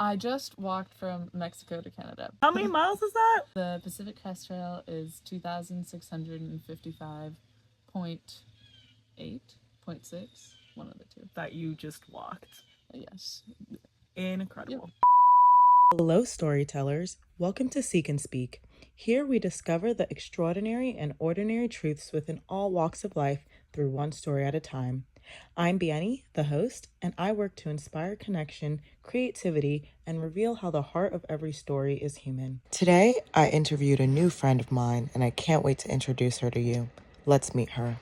I just walked from Mexico to Canada. How many miles is that? The Pacific Crest Trail is 2,655.8.6, one of the two. That you just walked. Yes. Incredible. Yep. Hello, storytellers. Welcome to Seek and Speak. Here we discover the extraordinary and ordinary truths within all walks of life through one story at a time. I'm Biyeni, the host, and I work to inspire connection, creativity, and reveal how the heart of every story is human. Today, I interviewed a new friend of mine, and I can't wait to introduce her to you. Let's meet her.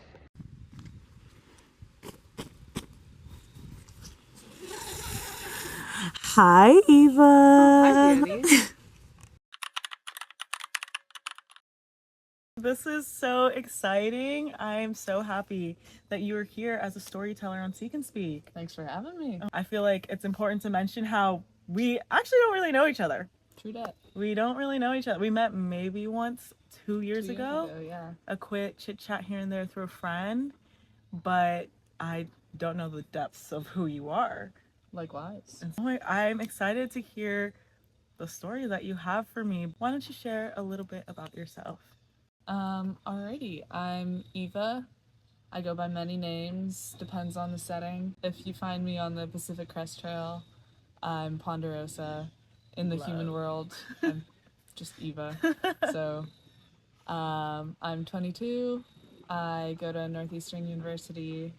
Hi, Eva. Hi, Biyeni. This is so exciting. I'm so happy that you are here as a storyteller on Seek and Speak. Thanks for having me. I feel like it's important to mention how we actually don't really know each other. True that. We don't really know each other. We met maybe once 2 years ago. Yeah. A quick chit chat here and there through a friend, but I don't know the depths of who you are. Likewise. And so I'm excited to hear the story that you have for me. Why don't you share a little bit about yourself? Alrighty. I'm Eva. I go by many names, depends on the setting. If you find me on the Pacific Crest Trail, I'm Ponderosa. In the human world, I'm just Eva. So, I'm 22. I go to Northeastern University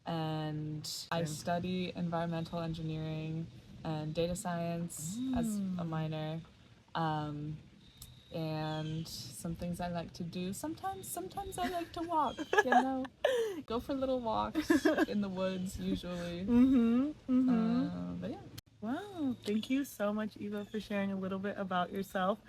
and I study environmental engineering and data science as a minor. And some things I like to do. Sometimes I like to walk, go for little walks in the woods usually. But yeah. Wow, thank you so much, Eva, for sharing a little bit about yourself.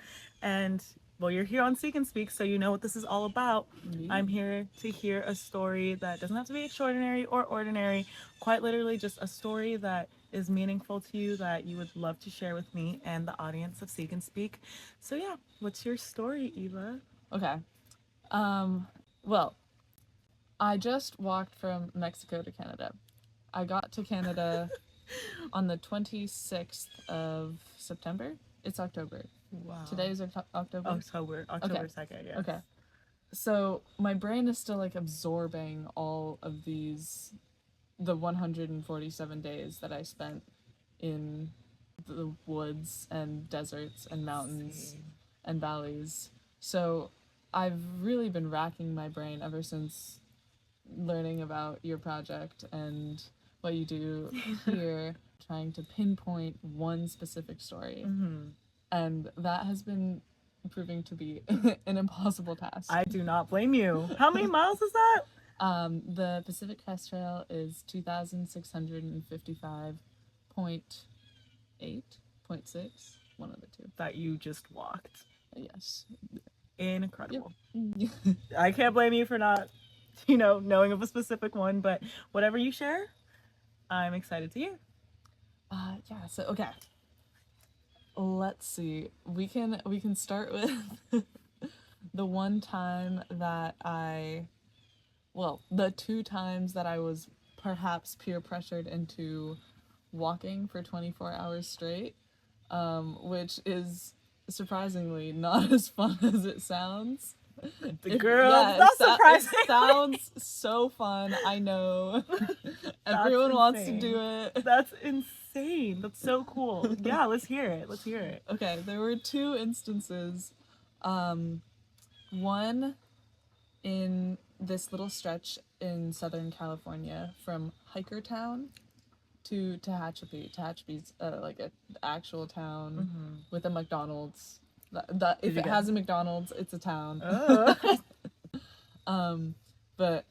And well, you're here on Seek and Speak, so you know what this is all about. I'm here to hear a story that doesn't have to be extraordinary or ordinary, quite literally just a story that is meaningful to you that you would love to share with me and the audience of Seek and Speak. So yeah, what's your story, Eva? Okay. Well, I just walked from Mexico to Canada. I got to Canada on the 26th of September. It's October. Wow. Today is October? October Okay. 2nd, yes. Okay. So my brain is still like absorbing all of the 147 days that I spent in the woods and deserts and mountains and valleys. So I've really been racking my brain ever since learning about your project and what you do here, trying to pinpoint one specific story. And that has been proving to be an impossible task. I do not blame you. How many miles is that? The Pacific Crest Trail is 2,655.8.6, one of the two. That you just walked. Yes. Incredible. Yep. I can't blame you for not, knowing of a specific one, but whatever you share, I'm excited to hear. Yeah, so okay. Let's see. We can start with the one time that the two times that I was perhaps peer pressured into walking for 24 hours straight, which is surprisingly not as fun as it sounds. That's surprising. It sounds so fun, I know. Everyone wants to do it. That's insane. That's so cool. Yeah, let's hear it. Okay, there were two instances. One in this little stretch in Southern California from Hikertown to Tehachapi. Tehachapi's like an actual town with a McDonald's. If it has a McDonald's, it's a town. But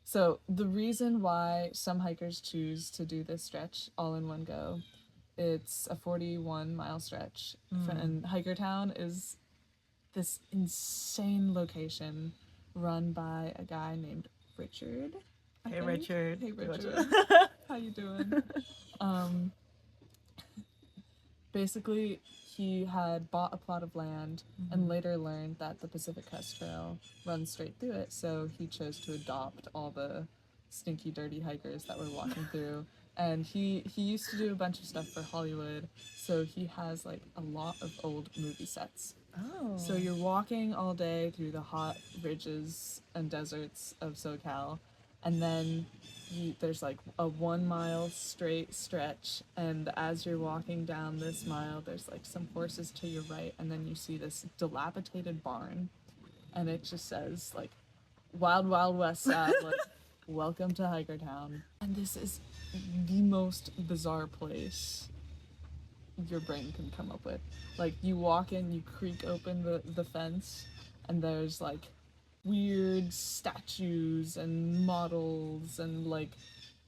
so the reason why some hikers choose to do this stretch all in one go, it's a 41-mile stretch, and Hikertown is this insane location run by a guy named Richard. Hey Richard. How you doing? Basically, he had bought a plot of land and later learned that the Pacific Crest Trail runs straight through it, so he chose to adopt all the stinky, dirty hikers that were walking through and he used to do a bunch of stuff for Hollywood, so he has like a lot of old movie sets. Oh. So you're walking all day through the hot ridges and deserts of SoCal, and then there's like a 1 mile straight stretch, and as you're walking down this mile, there's like some horses to your right, and then you see this dilapidated barn, and it just says like Wild Wild West style, like welcome to Hikertown. And this is the most bizarre place your brain can come up with. Like, you walk in, you creak open the fence, and there's like weird statues and models, and like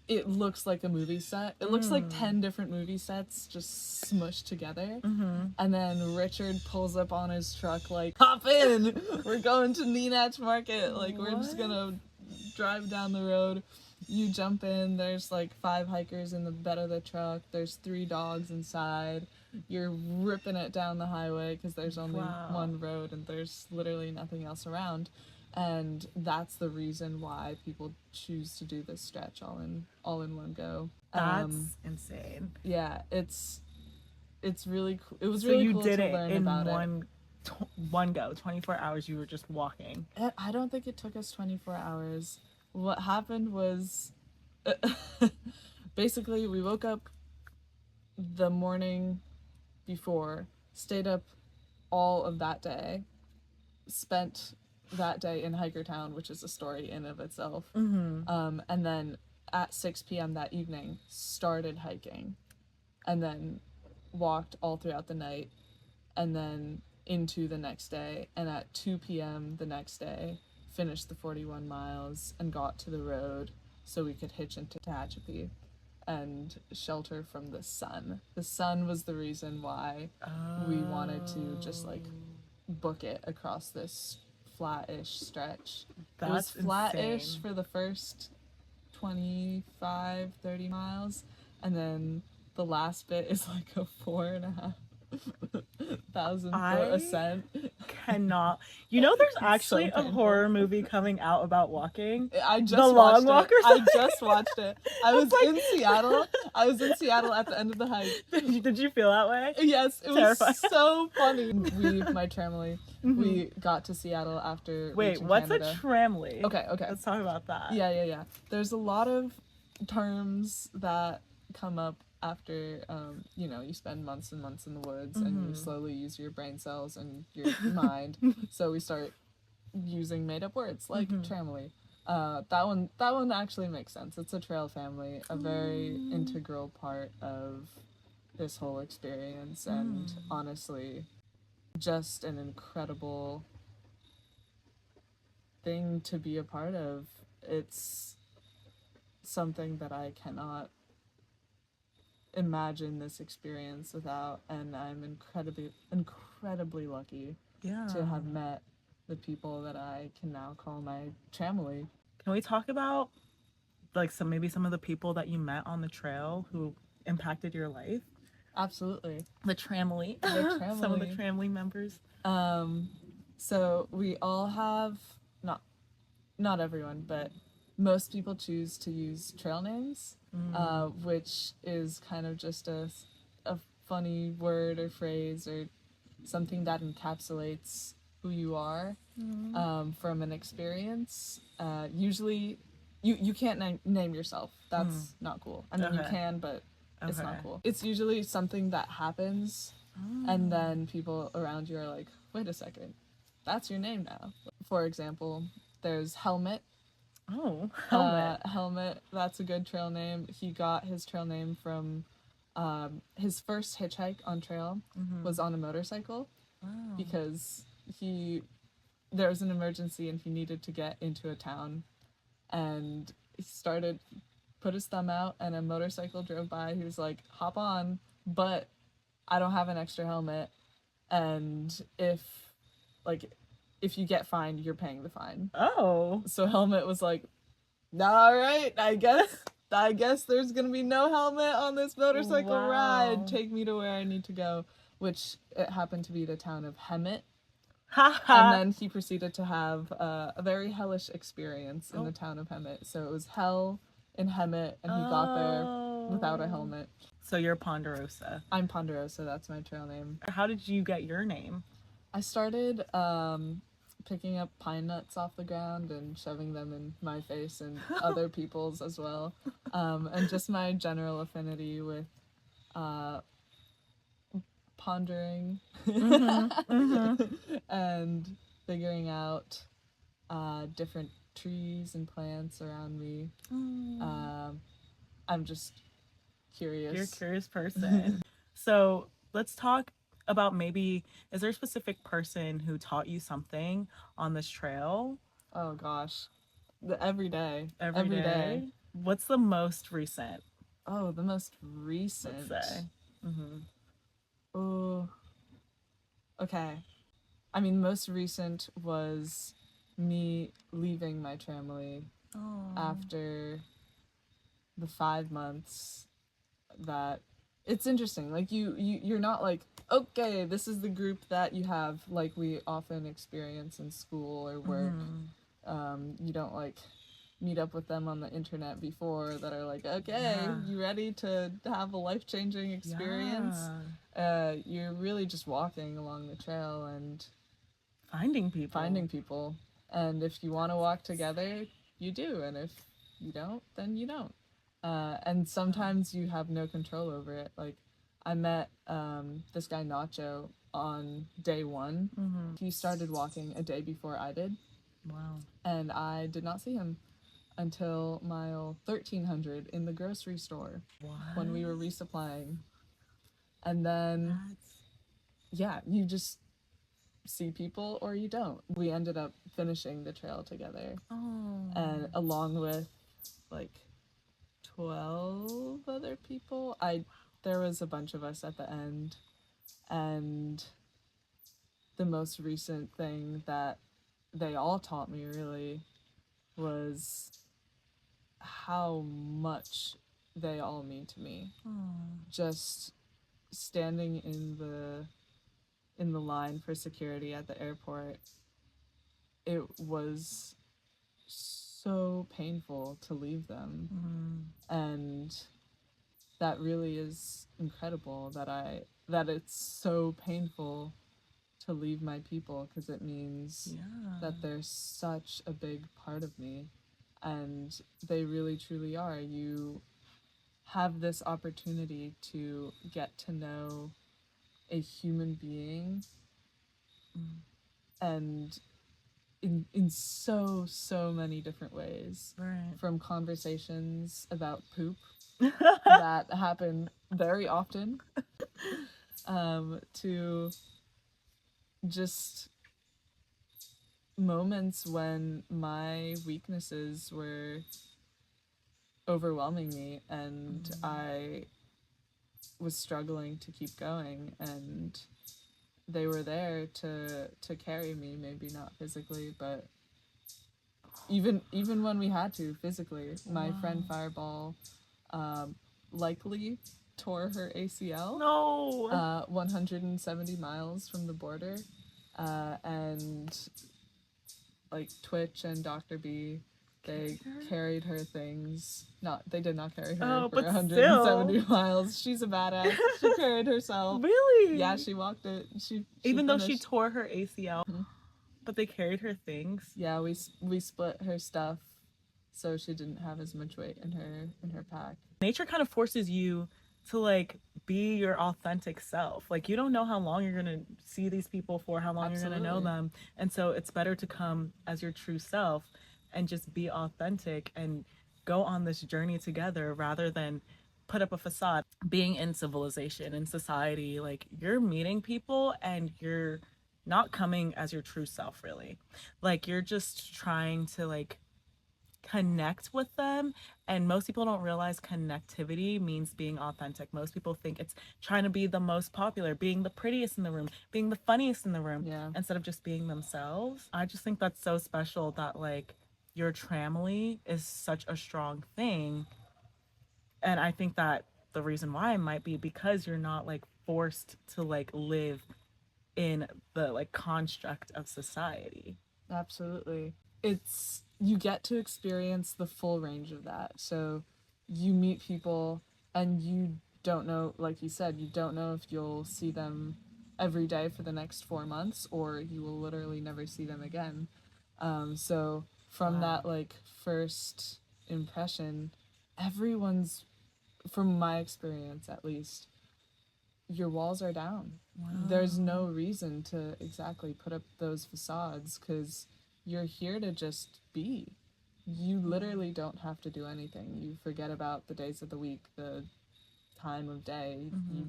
it looks like a movie set. It looks like 10 different movie sets just smushed together. And then Richard pulls up on his truck like, hop in, we're going to Nenach Market, like we're just gonna drive down the road. You jump in, there's like 5 hikers in the bed of the truck, there's 3 dogs inside, you're ripping it down the highway because there's only one road and there's literally nothing else around. And that's the reason why people choose to do this stretch all in one go. That's insane. Yeah, it's really cool. It was really cool to learn about it. One go, 24 hours you were just walking. I don't think it took us 24 hours. What happened was basically we woke up the morning before, stayed up all of that day, spent that day in Hikertown, which is a story in of itself. And then at 6 p.m. that evening started hiking, and then walked all throughout the night, and then into the next day, and at 2 p.m. the next day finished the 41 miles and got to the road so we could hitch into Tehachapi and shelter from the sun. The sun was the reason why we wanted to just like book it across this flat-ish stretch. It was flat-ish for the first 25, 30 miles, and then the last bit is like a 4,500 foot ascent. Cannot. You know, there's actually a horror movie coming out about walking. I just The Long Walk or I something? just watched it. I was in Seattle. I was in Seattle at the end of the hike. Did you feel that way? Yes, it Terrifying. was so funny. My family, we got to Seattle after. Wait, what's Canada. a tramley? Okay. Let's talk about that. Yeah. There's a lot of terms that come up after you spend months and months in the woods and you slowly use your brain cells and your mind, so we start using made-up words like tramily. That one actually makes sense. It's a trail family, a very integral part of this whole experience, and honestly just an incredible thing to be a part of. It's something that I cannot imagine this experience without, and I'm incredibly lucky to have met the people that I can now call my tramily. Can we talk about like some of the people that you met on the trail who impacted your life? Absolutely. The tramily. Some of the tramily members. So we all have, not everyone, but most people choose to use trail names, which is kind of just a funny word or phrase or something that encapsulates who you are from an experience. Usually, you can't name yourself. That's not cool. I mean, you can, but it's not cool. It's usually something that happens, and then people around you are like, wait a second, that's your name now. For example, there's Helmet. Oh, Helmet. Helmet, that's a good trail name. He got his trail name from his first hitchhike on trail was on a motorcycle because there was an emergency and he needed to get into a town, and he put his thumb out and a motorcycle drove by. He was like, hop on, but I don't have an extra helmet, and if you get fined, you're paying the fine. Oh. So Helmet was like, all right, I guess there's gonna be no helmet on this motorcycle ride. Take me to where I need to go, which it happened to be the town of Hemet. And then he proceeded to have a very hellish experience in the town of Hemet. So it was hell in Hemet, and he got there without a helmet. So you're Ponderosa. I'm Ponderosa, that's my trail name. How did you get your name? I started picking up pine nuts off the ground and shoving them in my face and other people's as well. And just my general affinity with pondering and figuring out different trees and plants around me. I'm just curious. You're a curious person. So let's talk about, maybe, is there a specific person who taught you something on this trail? Oh gosh. Every day. Every day. What's the most recent? Oh, the most recent. Let's say. Oh. Okay. I mean, most recent was me leaving my family after the 5 months that it's interesting. Like you're not like, okay, this is the group that you have like we often experience in school or work. You don't like meet up with them on the internet before that are like, okay, you ready to have a life-changing experience? You're really just walking along the trail and finding people. And if you want to walk together, you do, and if you don't, then you don't. And sometimes you have no control over it. Like I met this guy Nacho on day 1. He started walking a day before I did. Wow. And I did not see him until mile 1300 in the grocery store. What? When we were resupplying. And then you just see people or you don't. We ended up finishing the trail together. And along with like 12 other people. There was a bunch of us at the end, and the most recent thing that they all taught me really was how much they all mean to me. Just standing in the line for security at the airport, it was so painful to leave them. And that really is incredible that it's so painful to leave my people, because it means that they're such a big part of me, and they really truly are. You have this opportunity to get to know a human being and in so many different ways. Right. From conversations about poop that happen very often to just moments when my weaknesses were overwhelming me and I was struggling to keep going, and they were there to carry me, maybe not physically, but even when we had to physically. My friend Fireball likely tore her ACL. No. 170 miles from the border, and like Twitch and Dr. B, they carried her things. They did not carry her for 170 miles. She's a badass. She carried herself. Really? Yeah, she walked it. She even finished. though she tore her ACL, but they carried her things. Yeah, we split her stuff so she didn't have as much weight in her pack. Nature kind of forces you to like be your authentic self. Like you don't know how long you're gonna see these people for, how long you're gonna know them, and so it's better to come as your true self and just be authentic and go on this journey together, rather than put up a facade. Being in civilization, in society, like you're meeting people and you're not coming as your true self, really. Like you're just trying to like connect with them, and most people don't realize connectivity means being authentic. Most people think it's trying to be the most popular, being the prettiest in the room, being the funniest in the room, instead of just being themselves. I just think that's so special that like your tramily is such a strong thing, and I think that the reason why might be because you're not like forced to like live in the like construct of society. Absolutely. You get to experience the full range of that. So you meet people and you don't know, like you said, you don't know if you'll see them every day for the next 4 months, or you will literally never see them again. So from Wow. that like first impression, everyone's, from my experience at least, your walls are down. There's no reason to exactly put up those facades because you're here to just be. You literally don't have to do anything. You forget about the days of the week, the time of day. You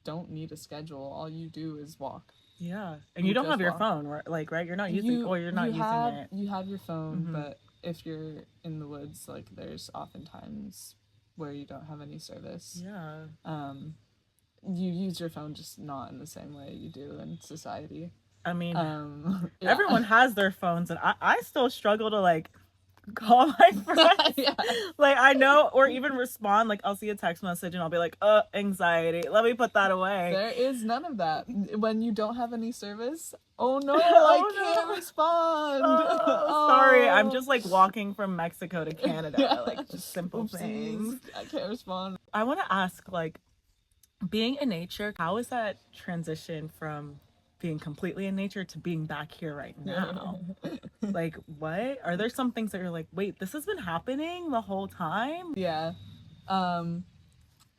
don't need a schedule. All you do is walk. Yeah. And you don't just have your walk. phone, right? Like, right? You're not using, or you're not using it. You have your phone, but if you're in the woods, like there's oftentimes where you don't have any service. Yeah. You use your phone, just not in the same way you do in society. I mean, Yeah. everyone has their phones, and I still struggle to like call my friends. Yeah. Like, I know, or even respond. Like, I'll see a text message and I'll be like, anxiety. Let me put that away. There is none of that. When you don't have any service, oh no, Oh, I can't no. respond. Sorry, I'm just like walking from Mexico to Canada. Like, just simple Oopsies, things. I can't respond. I want to ask, like, being in nature, how is that transition from being completely in nature to being back here right now? Like, what? Are there some things that you're like, wait, this has been happening the whole time? Yeah.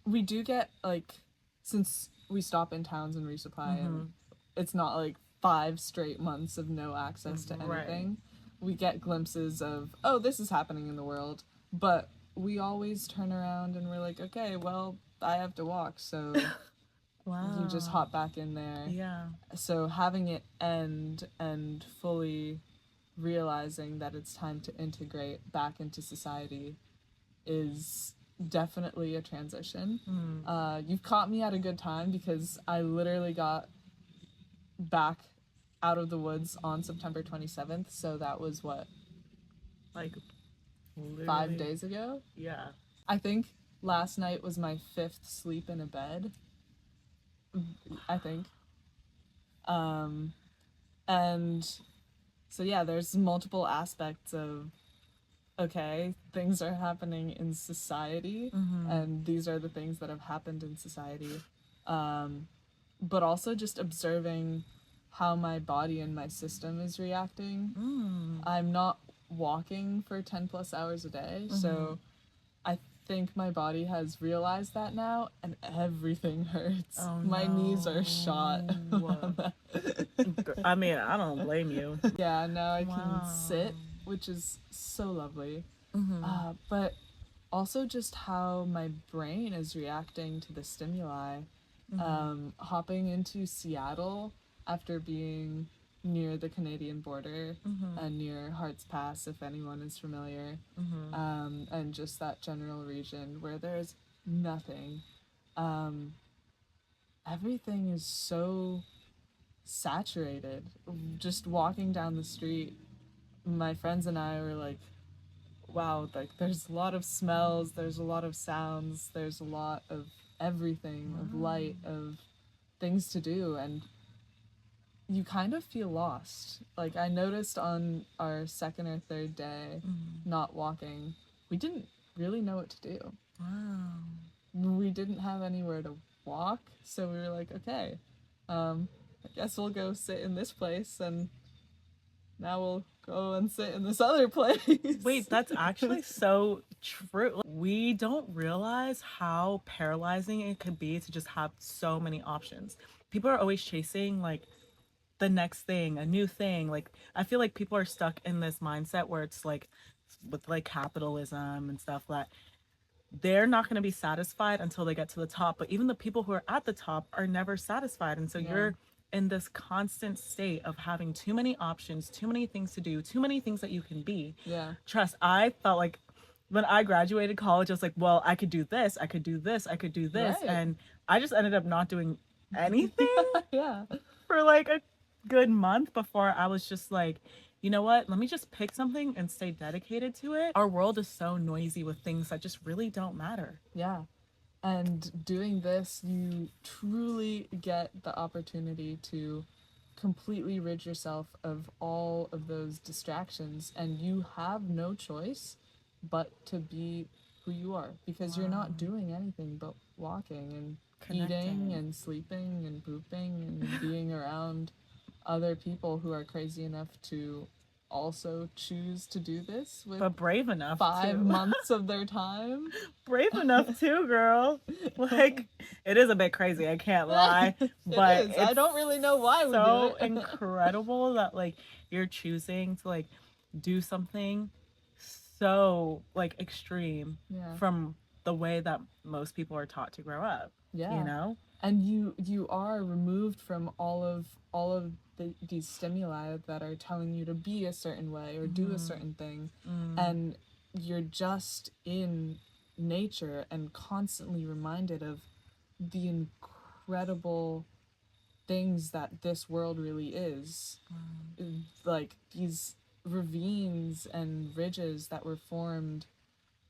We do get, like, since we stop in towns and resupply, and it's not like 5 straight months of no access to Right. anything, we get glimpses of, oh, this is happening in the world. But we always turn around and we're like, okay, well, I have to walk, so Wow. you just hop back in there. Yeah. So having it end and fully realizing that it's time to integrate back into society is definitely a transition. You've caught me at a good time because I literally got back out of the woods on September 27th, so that was what, Like, 5 literally. days ago? Yeah. I think last night was my 5th sleep in a bed. I think. And so yeah, there's multiple aspects of, okay, things are happening in society, and these are the things that have happened in society. But also just observing how my body and my system is reacting. I'm not walking for 10 plus hours a day, so I think my body has realized that now, and everything hurts. Oh, my knees are no. shot. I mean, I don't blame you. Yeah, now I Wow. can sit, which is so lovely. But also just how my brain is reacting to the stimuli. Hopping into Seattle after being near the Canadian border and near Harts Pass, if anyone is familiar, and just that general region where there's nothing. Everything is so saturated. Just walking down the street, my friends and I were like, wow, like there's a lot of smells, there's a lot of sounds, there's a lot of everything, of light, of things to do, and you kind of feel lost. Like I noticed on our second or third day not walking, we didn't really know what to do. Wow. We didn't have anywhere to walk, so we were like, okay, I guess we'll go sit in this place, and now we'll go and sit in this other place. Wait, that's actually so true. We don't realize how paralyzing it could be to just have so many options. People are always chasing like the next thing, a new thing. Like, I feel like people are stuck in this mindset where it's like with like capitalism and stuff that they're not going to be satisfied until they get to the top. But even the people who are at the top are never satisfied. And so you're in this constant state of having too many options, too many things to do, too many things that you can be. Yeah. Trust, I felt like when I graduated college, I was like, well, I could do this, I could do this, I could do this. Right. And I just ended up not doing anything Yeah. for like a good month before I was just like, you know what? Let me just pick something and stay dedicated to it. Our world is so noisy with things that just really don't matter. Yeah. And doing this, you truly get the opportunity to completely rid yourself of all of those distractions, and you have no choice but to be who who you are, because you're not doing anything but walking and eating and sleeping and pooping and being around other people who are crazy enough to also choose to do this with But brave enough 5 too. months of their time. Brave enough too, girl. Like, it is a bit crazy, I can't lie. But it is. I don't really know why we so do it. incredible that like you're choosing to like do something so like extreme Yeah. from the way that most people are taught to grow up. Yeah. You know? And you are removed from all of these stimuli that are telling you to be a certain way or do a certain thing, and you're just in nature and constantly reminded of the incredible things that this world really is. Like these ravines and ridges that were formed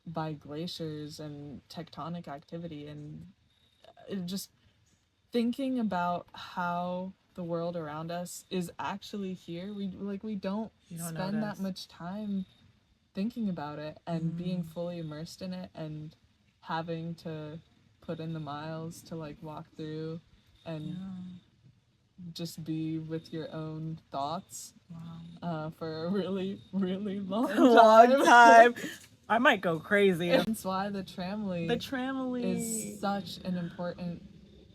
by glaciers and tectonic activity, and just thinking about how the world around us is actually here. We don't spend that much time thinking about it and being fully immersed in it and having to put in the miles to like walk through and just be with your own thoughts for a really, really long time. I might go crazy. That's why the tramily is is such an important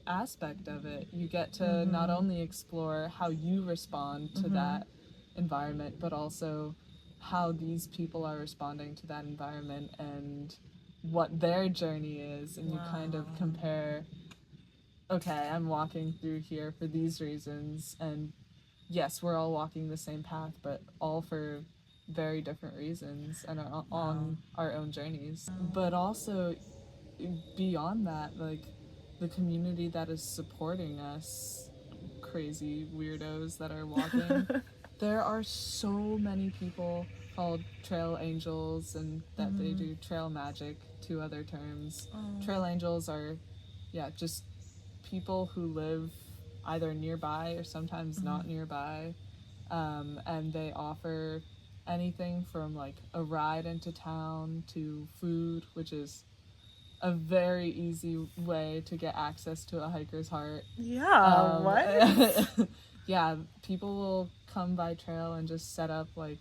aspect of it. You get to not only explore how you respond to that environment, but also how these people are responding to that environment and what their journey is, and you kind of compare, okay, I'm walking through here for these reasons, and yes, we're all walking the same path, but all for very different reasons and are on our own journeys. But also beyond that, like the community that is supporting us, crazy weirdos that are walking. There are so many people called trail angels, and that they do trail magic, two other terms. Trail angels are, just people who live either nearby or sometimes not nearby, and they offer anything from like a ride into town to food, which is a very easy way to get access to a hiker's heart. Yeah, what? Yeah, people will come by trail and just set up like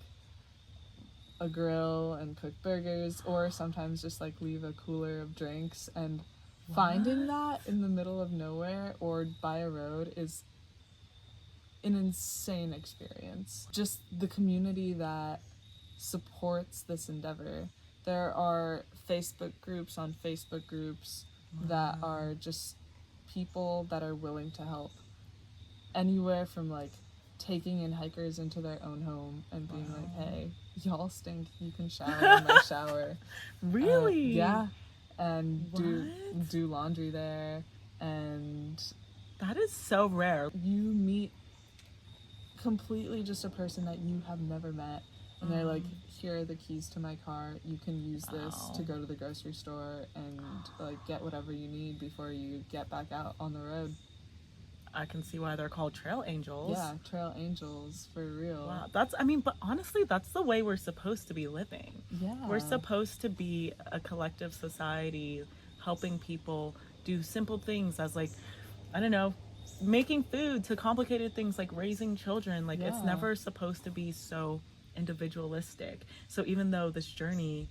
a grill and cook burgers, or sometimes just like leave a cooler of drinks. And finding that in the middle of nowhere or by a road is an insane experience. Just the community that supports this endeavor. There are Facebook groups on Facebook groups that are just people that are willing to help. Anywhere from like taking in hikers into their own home and being like, hey, y'all stink, you can shower in my shower. Really? Yeah. And do laundry there. And that is so rare. You meet completely just a person that you have never met, and they're like, here are the keys to my car, you can use this to go to the grocery store and like get whatever you need before you get back out on the road. I can see why they're called trail angels. Yeah, trail angels, for real. Wow, but honestly, that's the way we're supposed to be living. Yeah. We're supposed to be a collective society, helping people do simple things as like, I don't know, making food, to complicated things like raising children. Like, it's never supposed to be so individualistic. So even though this journey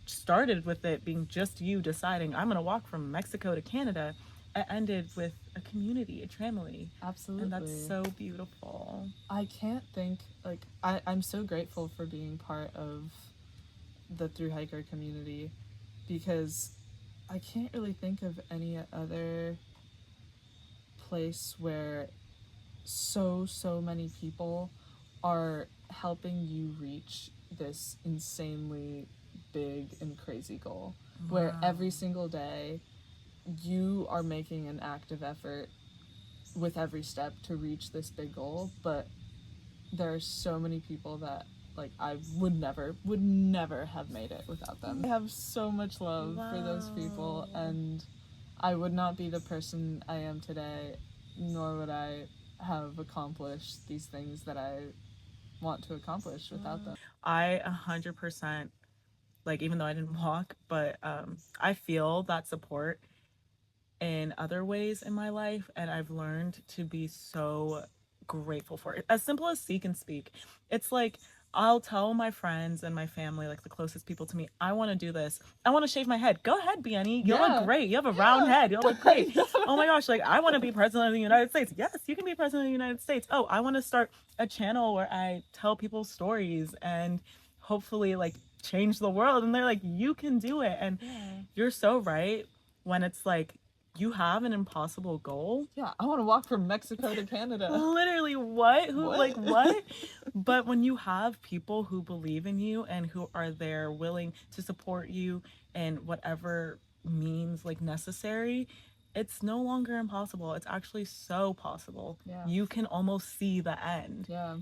started with it being just you deciding, I'm going to walk from Mexico to Canada, it ended with a community, a family. Absolutely. And that's so beautiful. I can't think, like, I'm so grateful for being part of the Thru Hiker community, because I can't really think of any other place where so many people are helping you reach this insanely big and crazy goal. Where every single day you are making an active effort with every step to reach this big goal, but there are so many people that like I would never have made it without them. I have so much love for those people, and I would not be the person I am today, nor would I have accomplished these things that I want to accomplish without them. I 100% like even though I didn't walk, but I feel that support in other ways in my life, and I've learned to be so grateful for it. As simple as Seek and Speak, it's like I'll tell my friends and my family, like the closest people to me, I want to do this. I want to shave my head. Go ahead, Biyeni. You look great. You have a round head. You look great. Oh my gosh, like I want to be president of the United States. Yes, you can be president of the United States. Oh, I want to start a channel where I tell people stories and hopefully like change the world. And they're like, you can do it. And you're so right when it's like, you have an impossible goal. Yeah, I want to walk from Mexico to Canada. Literally, what? Who? What? Like, what? But when you have people who believe in you and who are there willing to support you in whatever means like necessary, it's no longer impossible. It's actually so possible. Yeah. You can almost see the end. Yeah.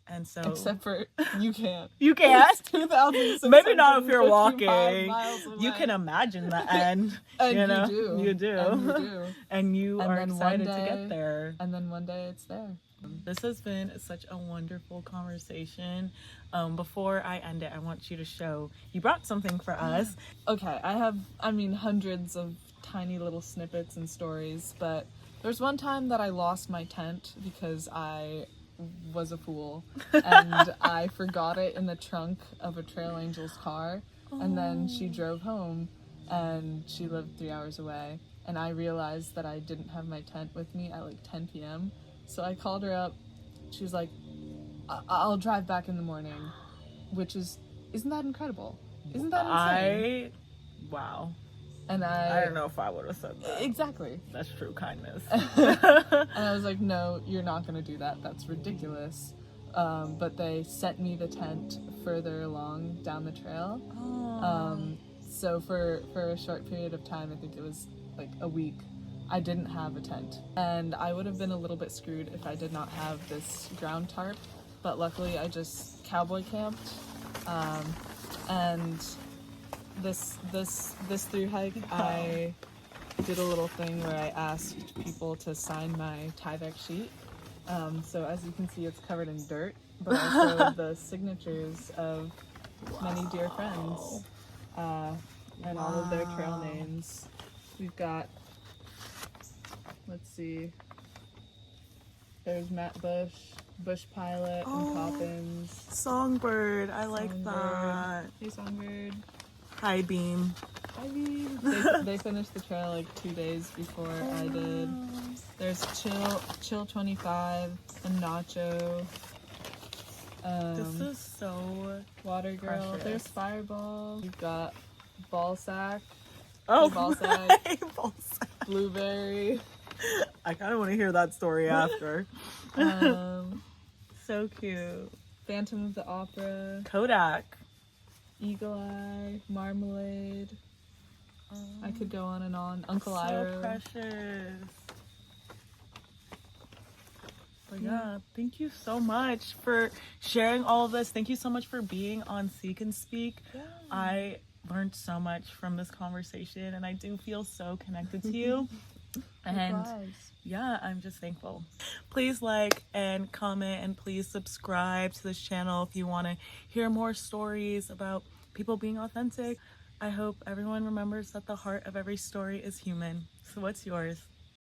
And so, except for you can't. You can't. It's 2,655 Maybe not if you're walking. miles away. You can imagine the end. And you know? You do. And you do. And you and are then excited one day, to get there. And then one day it's there. This has been such a wonderful conversation. Before I end it, I want you to show you brought something for us. Okay, I have, hundreds of tiny little snippets and stories, but there's one time that I lost my tent because I was a fool and I forgot it in the trunk of a Trail Angel's car, and then she drove home and she lived 3 hours away, and I realized that I didn't have my tent with me at like 10 p.m. So I called her up. She was like, I'll drive back in the morning, which isn't that incredible? Isn't that insane? Wow. And I don't know if I would have said that. Exactly. That's true kindness. And I was like, no, you're not going to do that. That's ridiculous. But they sent me the tent further along down the trail. So for a short period of time, I think it was like a week, I didn't have a tent. And I would have been a little bit screwed if I did not have this ground tarp. But luckily, I just cowboy camped. And this through hike, I did a little thing where I asked people to sign my Tyvek sheet. So as you can see, it's covered in dirt, but also the signatures of many dear friends, and all of their trail names. We've got, let's see, there's Matt Bush, Bush Pilot, and Poppins. Songbird, I like that. Hey, Songbird. Hi, Beam. Hi, Beam. They finished the trail like 2 days before I did. There's Chill 25 and Nacho. This is so Water Girl. precious. There's Fireball. We've got Ballsack. Oh, Ballsack. Ballsack. Blueberry. I kind of want to hear that story after. So cute. Phantom of the Opera. Kodak. Eagle Eye. Marmalade. I could go on and on. Uncle So Ira. precious. But yeah, thank you so much for sharing all of this. Thank you so much for being on Seek and Speak. Yeah. I learned so much from this conversation, and I do feel so connected to you. And yeah, I'm just thankful. Please like and comment, and please subscribe to this channel if you want to hear more stories about people being authentic. I hope everyone remembers that the heart of every story is human. So what's yours?